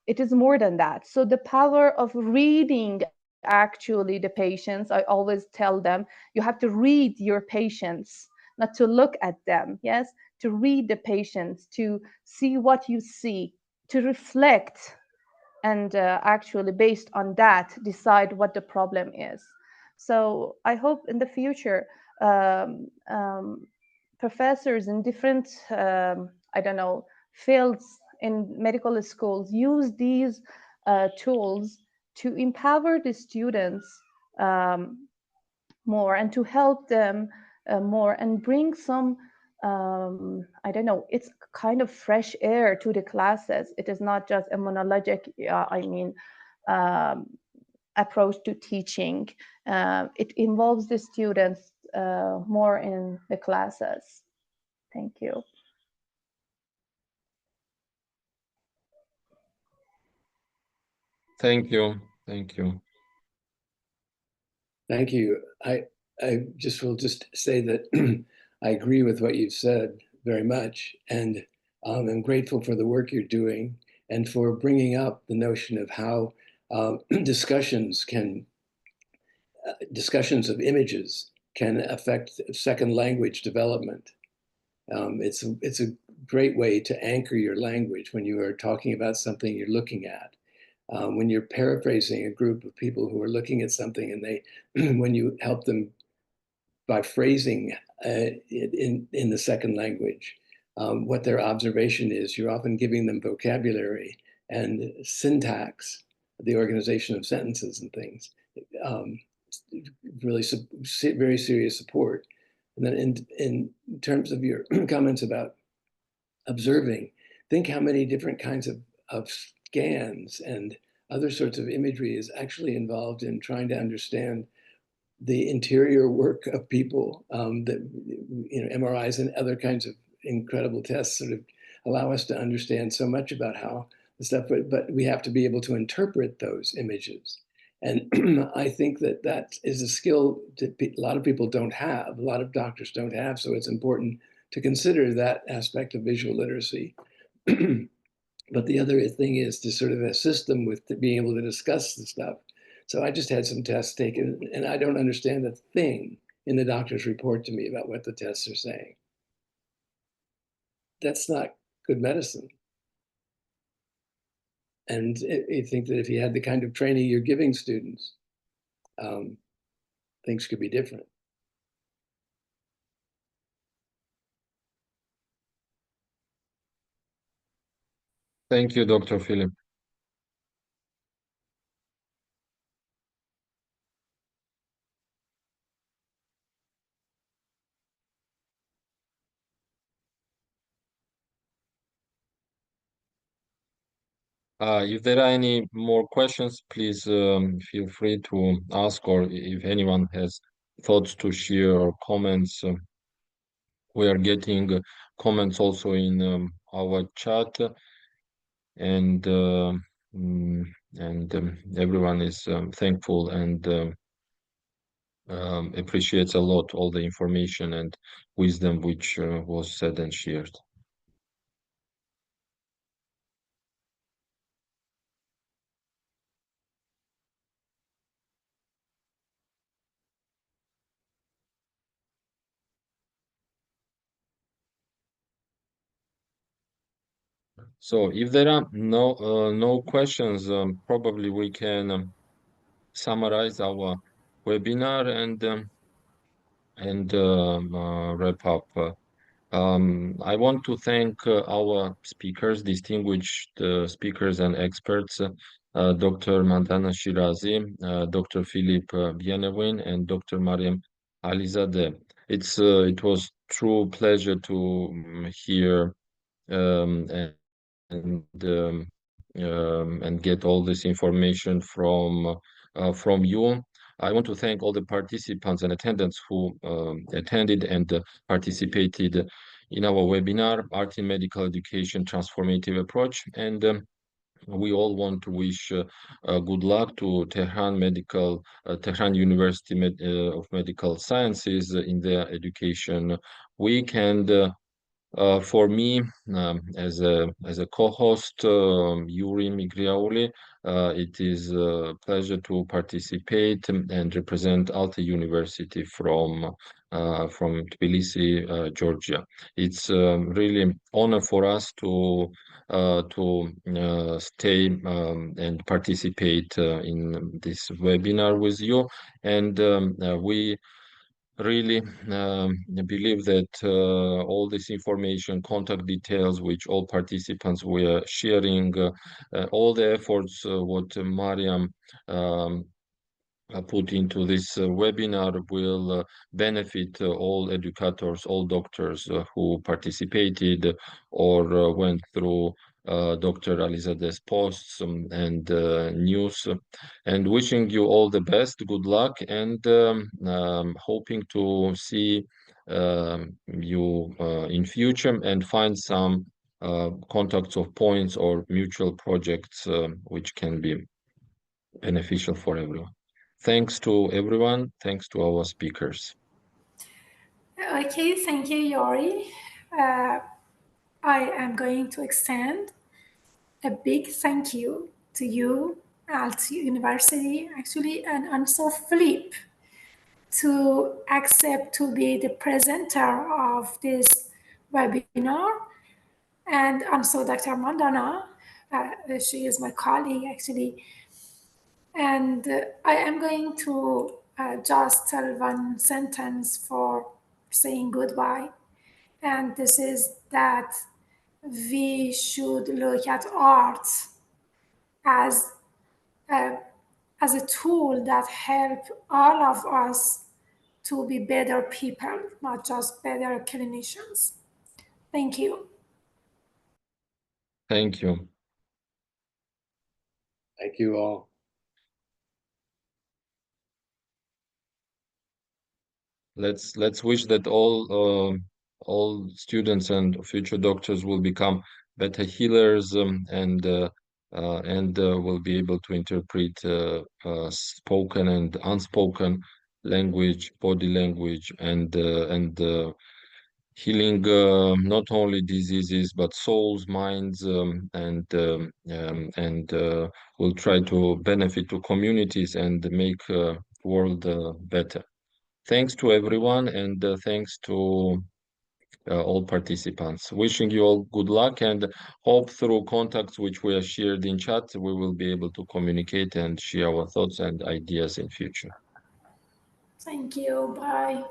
it is more than that. So the power of reading actually the patients, I always tell them, you have to read your patients, not to look at them. Yes, to read the patients, to see what you see, to reflect, and actually based on that decide what the problem is. So I hope in the future um, um, professors in different I don't know, fields in medical schools use these tools to empower the students um, more, and to help them more, and bring some I don't know, it's kind of fresh air to the classes. It is not just a monologic um, approach to teaching. It involves the students more in the classes. Thank you. Thank you. Thank you. Thank you. I just will just say that I agree with what you've said very much, and I'm grateful for the work you're doing and for bringing up the notion of how discussions of images can affect second language development. It's a great way to anchor your language when you are talking about something you're looking at. When you're paraphrasing a group of people who are looking at something, and they, when you help them by phrasing in the second language, what their observation is, you're often giving them vocabulary and syntax, the organization of sentences and things. Really very serious support. And then in terms of your comments about observing, think how many different kinds of scans and other sorts of imagery is actually involved in trying to understand the interior work of people. That, you know, MRIs and other kinds of incredible tests sort of allow us to understand so much about how the stuff, but we have to be able to interpret those images. And I think that that is a skill that a lot of people don't have, a lot of doctors don't have. So it's important to consider that aspect of visual literacy. But the other thing is to sort of assist them with being able to discuss the stuff. So I just had some tests taken, and I don't understand a thing in the doctor's report to me about what the tests are saying. That's not good medicine. And I think that if you had the kind of training you're giving students, things could be different. Thank you, Dr. Philip. If there are any more questions, please feel free to ask, or if anyone has thoughts to share or comments. We are getting comments also in our chat, and mm, everyone is thankful and appreciates a lot all the information and wisdom which was said and shared. So if there are no questions, probably we can summarize our webinar and wrap up. I want to thank our speakers, distinguished speakers and experts, Dr. Mandana Shirazi, Dr. Philip Yennawine, and Dr. Maryam Alizadeh. It was true pleasure to hear and get all this information from you. I want to thank all the participants and attendants who attended and participated in our webinar, Art in Medical Education Transformative Approach. And we all want to wish good luck to Tehran University of Medical Sciences in their education week. And for me, as a co-host, Iuri Migriauili, it is a pleasure to participate and represent Alte University from Tbilisi, Georgia. It's really an honor for us to stay and participate in this webinar with you, and we really believe that all this information, contact details, which all participants were sharing, all the efforts what Maryam put into this webinar will benefit all educators, all doctors who participated or went through Dr. Alizadeh's posts and news. And wishing you all the best, good luck, and hoping to see you in future and find some contacts of points or mutual projects which can be beneficial for everyone. Thanks to everyone. Thanks to our speakers. Okay, thank you, Yuri. I am going to extend a big thank you to you, Alte University, actually, and also Philip, to accept to be the presenter of this webinar, and also Dr. Mandana. She is my colleague, actually. And I am going to just tell one sentence for saying goodbye. And this is that we should look at art as a tool that help all of us to be better people, not just better clinicians. Thank you. Thank you. Thank you all. Let's wish that all students and future doctors will become better healers and will be able to interpret spoken and unspoken language, body language, and healing not only diseases but souls, minds, and will try to benefit to communities and make world better. Thanks to everyone, and thanks to all participants. Wishing you all good luck, and hope through contacts which we have shared in chat, we will be able to communicate and share our thoughts and ideas in future. Thank you. Bye.